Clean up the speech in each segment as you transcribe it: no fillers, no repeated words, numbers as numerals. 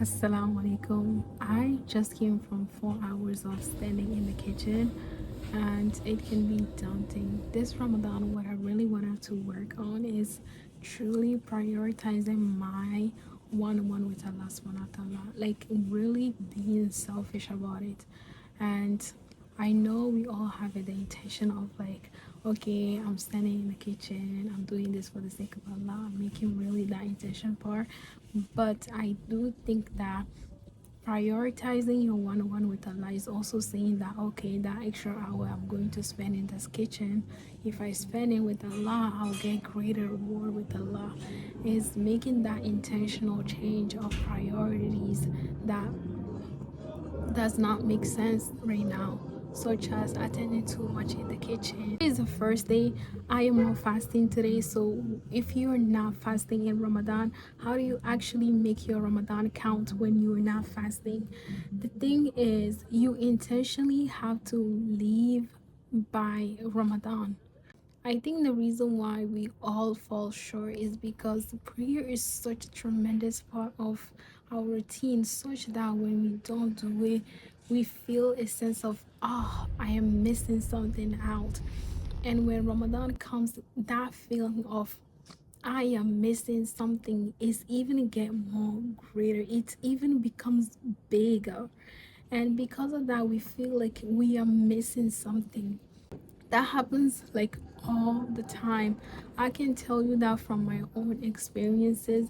Assalamu alaikum. I just came from 4 hours of standing in the kitchen and it can be daunting. This Ramadan, what I really wanted to work on is truly prioritizing my one-on-one with Allah subhanahu wa ta'ala. Like really being selfish about it. And I know we all have the intention of like, okay, I'm standing in the kitchen, I'm doing this for the sake of Allah, I'm making really that intention part. But I do think that prioritizing your one-on-one with Allah is also saying that okay, that extra hour I'm going to spend in this kitchen, if I spend it with Allah, I'll get greater reward with Allah. Is making that intentional change of priorities that does not make sense right now, such as attending too much in the kitchen. Today is the first day I am not fasting today, so if you're not fasting in Ramadan, how do you actually make your Ramadan count when you're not fasting? The thing is, you intentionally have to leave by Ramadan. I think the reason why we all fall short is because prayer is such a tremendous part of our routine, such that when we don't do it, we feel a sense of, oh, I am missing something out. And when Ramadan comes, that feeling of, I am missing something is even get more greater. It even becomes bigger. And because of that, we feel like we are missing something. That happens like all the time. I can tell you that from my own experiences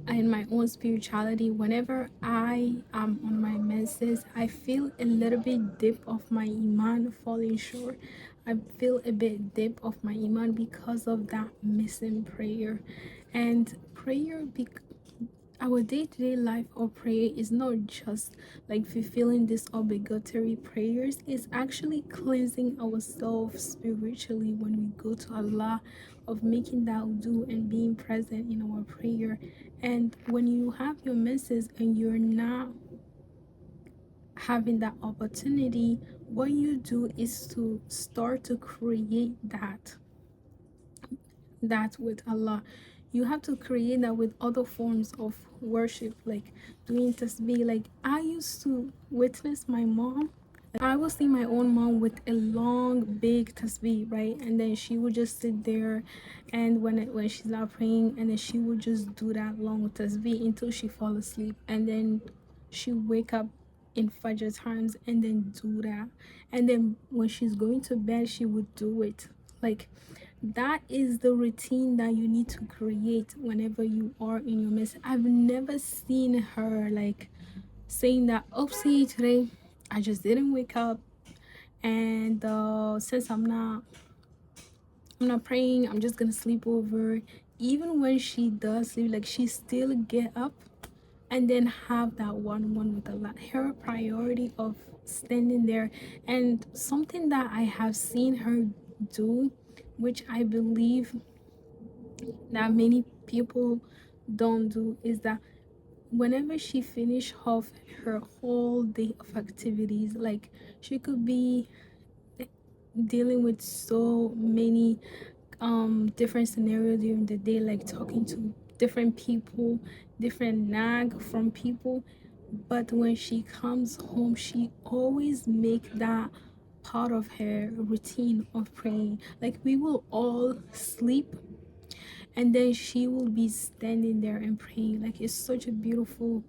and my own spirituality. Whenever I am on my menses, I feel a little bit dip of my iman falling short. I feel a bit dip of my iman because of that missing prayer. And prayer our day-to-day life of prayer is not just like fulfilling these obligatory prayers, it's actually cleansing ourselves spiritually when we go to Allah, of making that do and being present in our prayer. And when you have your menses and you're not having that opportunity, what you do is to start to create that with Allah. You have to create that with other forms of worship, like doing tasbih. Like I used to witness my mom. I would see my own mom with a long, big tasbih, right? And then she would just sit there, and when she's not praying, and then she would just do that long tasbih until she fall asleep, and then she wake up in Fajr times and then do that, and then when she's going to bed, she would do it. Like that is the routine that you need to create whenever you are in your midst. I've never seen her like saying that, oh, see, today I just didn't wake up, and since I'm not praying, I'm just gonna sleep over. Even when she does sleep, like she still get up and then have that one with Allah. Her priority of standing there, and something that I have seen her do, which I believe that many people don't do, is that whenever she finish off her whole day of activities, like she could be dealing with so many different scenarios during the day, like talking to different people, different nag from people, but when she comes home, she always make that part of her routine of praying. Like we will all sleep and then she will be standing there and praying. Like it's such a beautiful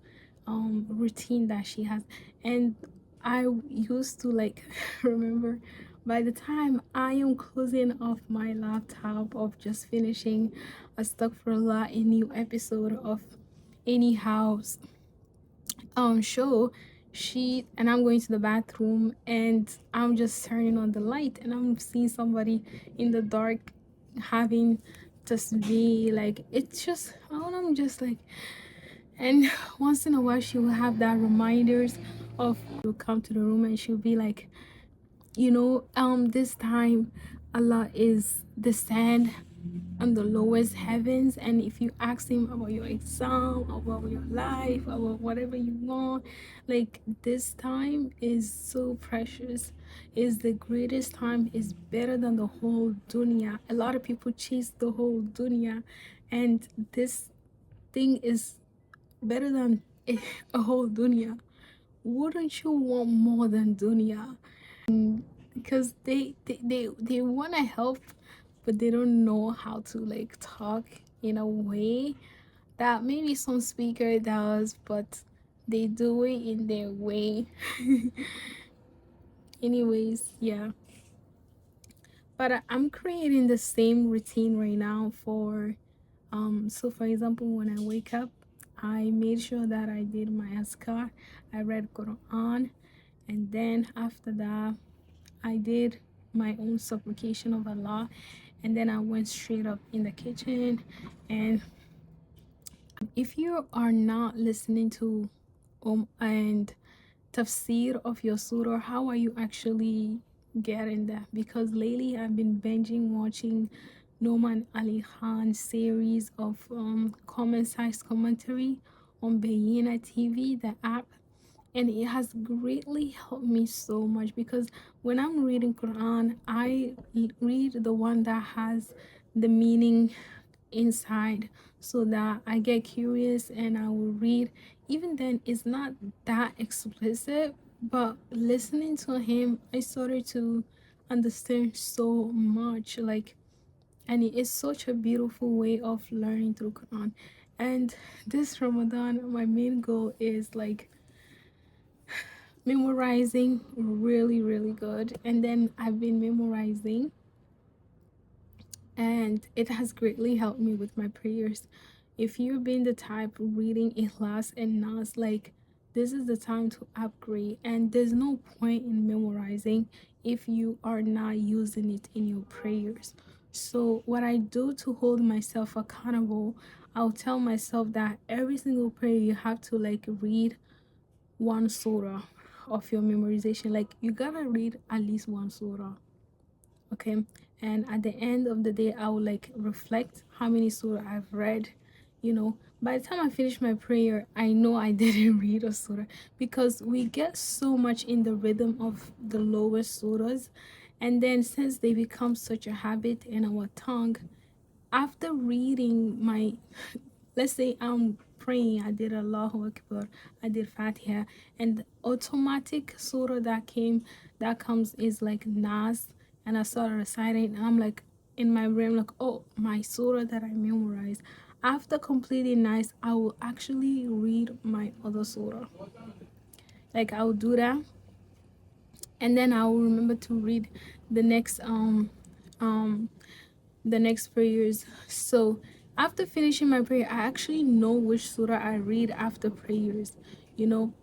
routine that she has. And I used to like remember, by the time I am closing off my laptop of just finishing Astaghfirullah, a new episode of any house show, I'm going to the bathroom and I'm just turning on the light and I'm seeing somebody in the dark having tasbih. Like it's just, I'm just like, and once in a while she will have that reminders of, will come to the room and she'll be like, this time Allah is the sand on the lowest heavens, and if you ask him about your exam, about your life, about whatever you want, like this time is so precious, is the greatest time, is better than the whole dunya. A lot of people chase the whole dunya, and this thing is better than a whole dunya. Wouldn't you want more than dunya? Because they want to help, but they don't know how to like talk in a way that maybe some speaker does, but they do it in their way. Anyways, yeah. But I'm creating the same routine right now for so for example, when I wake up, I made sure that I did my askar, I read Quran, and then after that I did my own supplication of Allah, and then I went straight up in the kitchen. And if you are not listening to and tafsir of your surah, how are you actually getting that? Because lately I've been binging watching Noman Ali Khan's series of comment size commentary on Bayina TV, the app, and it has greatly helped me so much because when I'm reading Quran, I read the one that has the meaning inside, so that I get curious and I will read. Even then, it's not that explicit, but listening to him, I started to understand so much. Like, and it is such a beautiful way of learning through Quran. And this Ramadan, my main goal is like memorizing really, really good. And then I've been memorizing, and it has greatly helped me with my prayers. If you've been the type reading Ikhlas and Nas, like, this is the time to upgrade, and there's no point in memorizing if you are not using it in your prayers. So what I do to hold myself accountable, I'll tell myself that every single prayer you have to like read one surah of your memorization. Like, you gotta read at least one surah, okay? And at the end of the day, I will like reflect how many surah I've read. By the time I finish my prayer, I know I didn't read a surah, because we get so much in the rhythm of the lower surahs, and then since they become such a habit in our tongue, after reading my, let's say I'm praying, I did Allahu Akbar, I did Fatiha, and the automatic surah that comes is like Nas, and I started reciting, and I'm like in my brain, like, oh, my surah that I memorized. After completing Nas, I will actually read my other surah. Like, I'll do that, and then I will remember to read the next um the next prayers. So after finishing my prayer, I actually know which surah I read after prayers. You know,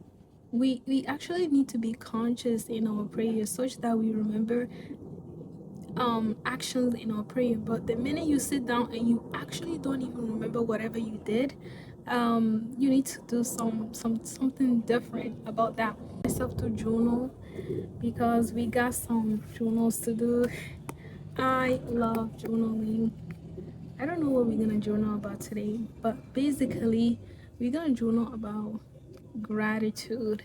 we actually need to be conscious in our prayers such that we remember actions in our prayer. But the minute you sit down and you actually don't even remember whatever you did, you need to do something different about that. Myself to journal, because we got some journals to do. I love journaling. I don't know what we're gonna journal about today, but basically, we're gonna journal about gratitude.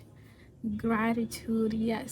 Gratitude, yes.